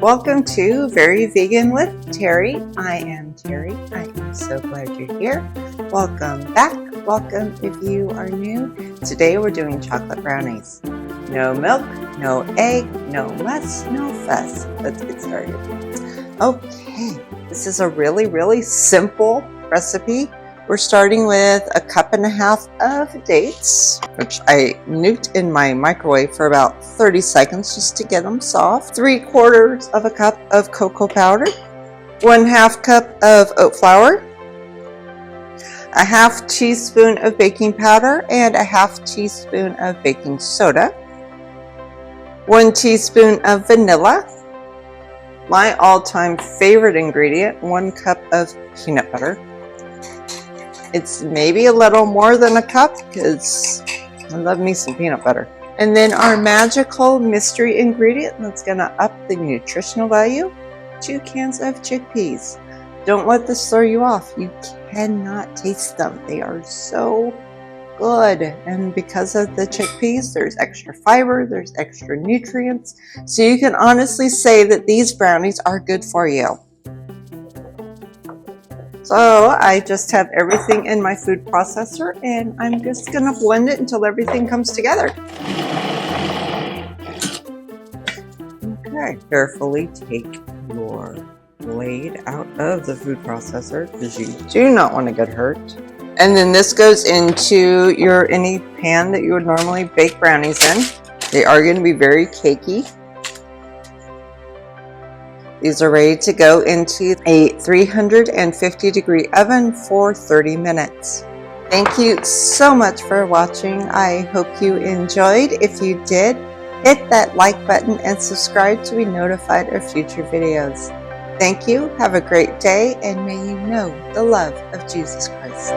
Welcome to Very Vegan with Terry. I am Terry. I am so glad you're here. Welcome back. Welcome if you are new. Today we're doing chocolate brownies. No milk, no egg, no muss, no fuss. Let's get started. Okay, this is a really simple recipe. We're starting with 1.5 cups of dates, which I nuked in my microwave for about 30 seconds just to get them soft. 3/4 cup of cocoa powder, 1/2 cup of oat flour, 1/2 teaspoon of baking powder, and 1/2 teaspoon of baking soda, 1 teaspoon of vanilla, my all-time favorite ingredient, 1 cup of peanut butter. It's maybe a little more than a cup because I love me some peanut butter. And then our magical mystery ingredient that's going to up the nutritional value, 2 cans of chickpeas. Don't let this throw you off. You cannot taste them. They are so good. And because of the chickpeas, there's extra fiber, there's extra nutrients. So you can honestly say that these brownies are good for you. So I just have everything in my food processor and I'm just going to blend it until everything comes together. Okay, carefully take your blade out of the food processor because you do not want to get hurt. And then this goes into any pan that you would normally bake brownies in. They are going to be very cakey. These are ready to go into a 350-degree oven for 30 minutes. Thank you so much for watching. I hope you enjoyed. If you did, hit that like button and subscribe to be notified of future videos. Thank you. Have a great day, and may you know the love of Jesus Christ.